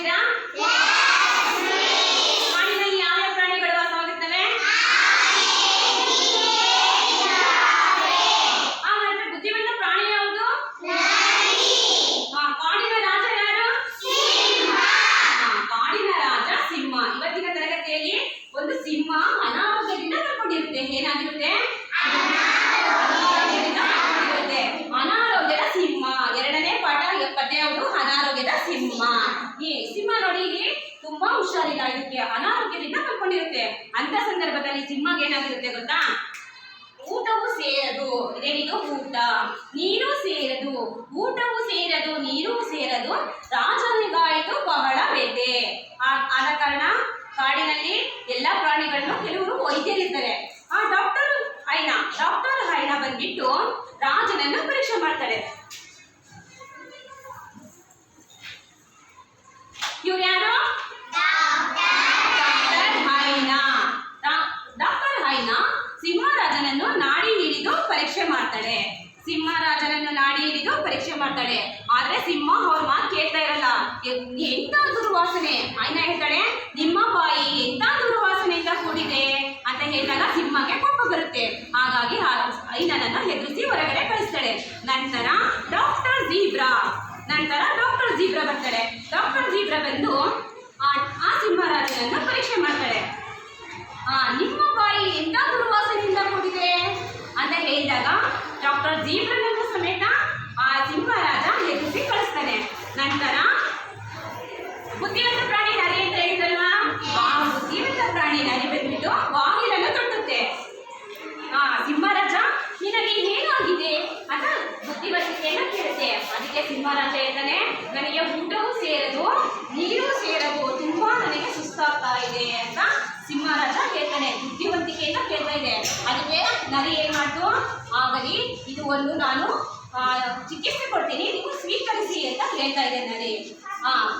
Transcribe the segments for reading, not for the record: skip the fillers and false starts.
ಇದ್ದೀರಾ? ಕಾಡಿನಲ್ಲಿ ಯಾವ ಪ್ರಾಣಿಗಳು ವಾಸವಾಗಿರ್ತವೆ? ಹಾಗಾದ್ರೆ ಬುದ್ಧಿವಂತ ಪ್ರಾಣಿ ಯಾವುದು? ಕಾಡಿನ ರಾಜ ಯಾರು? ಕಾಡಿನ ರಾಜ ಸಿಂಹ. ಇವತ್ತಿನ ತರಗತಿಯಲ್ಲಿ ಒಂದು ಸಿಂಹ ಅನಾರೋಗ್ಯದಿಂದ ಕಳ್ಕೊಂಡಿರುತ್ತೆ. ಏನಾಗಿರುತ್ತೆ? ಅನಾರೋಗ್ಯದ ಸಿಂಹ. ಎರಡನೇ ಪದ್ಯ ಯಾವುದು? ಅನಾರೋಗ್ಯದ ಸಿಂಹ. ಈ ಸಿಂಹ ನೋಡಿ, ಇಲ್ಲಿ ತುಂಬಾ ಹುಷಾರಿಲ್ಲ, ಇದಕ್ಕೆ ಅನಾರೋಗ್ಯದಿಂದ ಕಳ್ಕೊಂಡಿರುತ್ತೆ. ಅಂತ ಸಂದರ್ಭದಲ್ಲಿ ಸಿಂಹಗೆ ಏನಾಗಿರುತ್ತೆ ಗೊತ್ತಾ? ಊಟವು ಸೇರದು. ಇದೇನಿದು? ಊಟ. ನೀರು ಸೇರದು. ಊಟವು ಸೇರದು, ನೀರು ಸೇರದು, ರಾಜನಿಗಾಯಿತು ಬಹಳ ವ್ಯಥೆ. ಆದ ಕಾರಣ ಕಾಡಿನಲ್ಲಿ ಎಲ್ಲಾ ಪ್ರಾಣಿಗಳನ್ನು ಕೆಲವರು ವೈದ್ಯರಿರ್ತಾರೆ. ಡಾಕ್ಟರ್ ಹೈನಾ ಬಂದ್ಬಿಟ್ಟು ರಾಜನನ್ನು ಪರೀಕ್ಷೆ ಮಾಡ್ತಾರೆ. ಇವ್ರು ಯಾರು? ಡಾಕ್ಟರ್ ಹೈನಾ ಸಿಂಹರಾಜನನ್ನು ನಾಡಿ ಹಿಡಿದು ಪರೀಕ್ಷೆ ಮಾಡ್ತಾಳೆ. ಆದ್ರೆ ಸಿಂಹ ಅವ್ರ ಮಾತು ಕೇಳ್ತಾ ಇರಲ್ಲ. ಎಂತ ದುರ್ವಾಸನೆ! ಹೈನಾ ಹೇಳ್ತಾಳೆ, ನಿಮ್ಮ ಬಾಯಿ ಎಂತ ದುರ್ವಾಸನೆಯಿಂದ ಕೂಡಿದೆ ಅಂತ ಹೇಳಿದಾಗ ಸಿಂಹಕ್ಕೆ ಕೋಪ ಬರುತ್ತೆ. ಹಾಗಾಗಿ ಹೈನನನ್ನ ಹೆದರಿಸಿ ಹೊರಗಡೆ ಕಳಿಸ್ತಾಳೆ. ನಂತರ ಡಾಕ್ಟರ್ ಜೀಬ್ರಾ ಬರ್ತಾಳೆ. ಡಾಕ್ಟರ್ ಜೀಬ್ರಾ ಬಂದು ಆ ಸಿಂಹರಾಜನನ್ನು ಪರೀಕ್ಷೆ ಮಾಡ್ತಾಳೆ. ನಿಮ್ಮ ಬಾಯಿ ಎಂತ ದುರ್ವಾಸನೆಯಿಂದ ಕೂಡಿದೆ ಅಂತ ಹೇಳಿದಾಗ ಡಾಕ್ಟರ್ ಜೀಬ್ರನನ್ನು ಸಮೇತ ಆ ಸಿಂಹರಾಜ ಹೆದರಿಸಿ ಕಳಿಸ್ತಾನೆ. ನಂತರ ಬುದ್ಧಿವಂತ ಪ್ರಾಣಿ ನರಿ ಅಂತ ಹೇಳಿದ್ರಲ್ವಾ, ಬುದ್ಧಿವಂತ ಪ್ರಾಣಿ ನರಿ ಬಂದ್ಬಿಟ್ಟು ಬಾಗಿಲನ್ನು ತೊಟ್ಟುತ್ತೆ. ಸಿಂಹರಾಜ ನಿನಗೆ ಏನಾಗಿದೆ ಅಂತ ಬುದ್ಧಿವಂತಿಕೆಯನ್ನು ಕೇಳುತ್ತೆ. ಅದಕ್ಕೆ ಸಿಂಹರಾಜ ಹೇಳ್ತಾನೆ, ನನಗೆ ಊಟವೂ ಸೇರದು, ನೀರು ಸೇರದು, ತುಂಬಾ ನನಗೆ ಸುಸ್ತಾಗ್ತಾ ಇದೆ ಅಂತ ಸಿಂಹರಾಜ ಹೇಳ್ತಾನೆ. ಬುದ್ಧಿವಂತಿಕೆಯಿಂದ ಕೇಳ್ತಾ ಇದೆ. ಅದಕ್ಕೆ ನರಿ ಏನ್ ಮಾಡ್ತು? ಆಗಲಿ, ಇದು ಒಂದು ನಾನು ಚಿಕಿತ್ಸೆ ಕೊಡ್ತೀನಿ, ನೀವು ಸ್ವೀಕರಿಸಿ ಅಂತ ಹೇಳ್ತಾ ಇದೆ ನರಿ.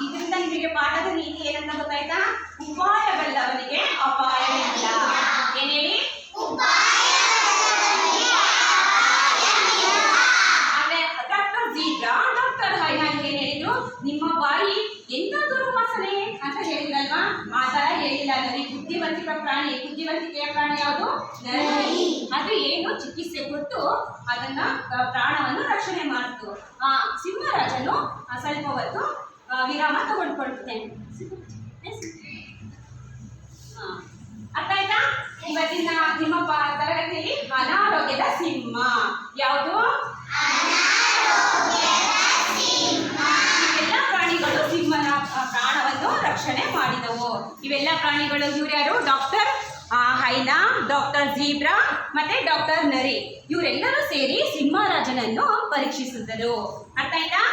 ಇದರಿಂದ ನಿಮಗೆ ಪಾಠದ ನೀತಿ ಏನಂತ ಗೊತ್ತಾಯ್ತಾ? ಉಪಾಯ ಬಲ್ಲವನಿಗೆ ಅಪಾಯವಿಲ್ಲ. ಏನ್ ಹೇಳಿ? ಡಾಕ್ಟರ್ ಹೈನಾ ಏನ್ ಹೇಳಿದ್ರು? ನಿಮ್ಮ ಬಾಯಿ ಎಂತ ದುರ್ವಾಸನೆ ಅಂತ ಹೇಳಿದ್ರಲ್ವಾ, ಆ ತರ ಹೇಳಿಲ್ಲ ನರಿ. ಬುದ್ಧಿವಂತಿಕೆಯ ಪ್ರಾಣಿ ಯಾವುದು? ನರಿ. ಅದು ಏನು ಚಿಕಿತ್ಸೆ ಕೊಟ್ಟು ಅದನ್ನ ಪ್ರಾಣವನ್ನು ರಕ್ಷಣೆ ಮಾಡಿತು. ಸಿಂಹರಾಜನು ಸ್ವಲ್ಪ ಹೊತ್ತು ವಿರಾಮ ತಗೊಂಡ್ಕೊಳ್ತೇನೆ. ಅರ್ಥ ಆಯ್ತಾ? ಇವತ್ತಿನ ನಿಮ್ಮ ತರಗತಿಯಲ್ಲಿ ಅನಾರೋಗ್ಯದ ಸಿಂಹ ಯಾವುದು? ಇವೆಲ್ಲ ಪ್ರಾಣಿಗಳು ಸಿಂಹನ ಪ್ರಾಣವನ್ನು ರಕ್ಷಣೆ ಮಾಡಿದವು. ಇವೆಲ್ಲ ಪ್ರಾಣಿಗಳು ಇವ್ರ್ಯಾರು? ಡಾಕ್ಟರ್ ಹೈನಾ, ಡಾಕ್ಟರ್ ಜೀಬ್ರಾ ಮತ್ತೆ ಡಾಕ್ಟರ್ ನರಿ. ಇವರೆಲ್ಲರೂ ಸೇರಿ ಸಿಂಹರಾಜನನ್ನು ಪರೀಕ್ಷಿಸಿದರು. ಅರ್ಥ ಆಯ್ತಾ?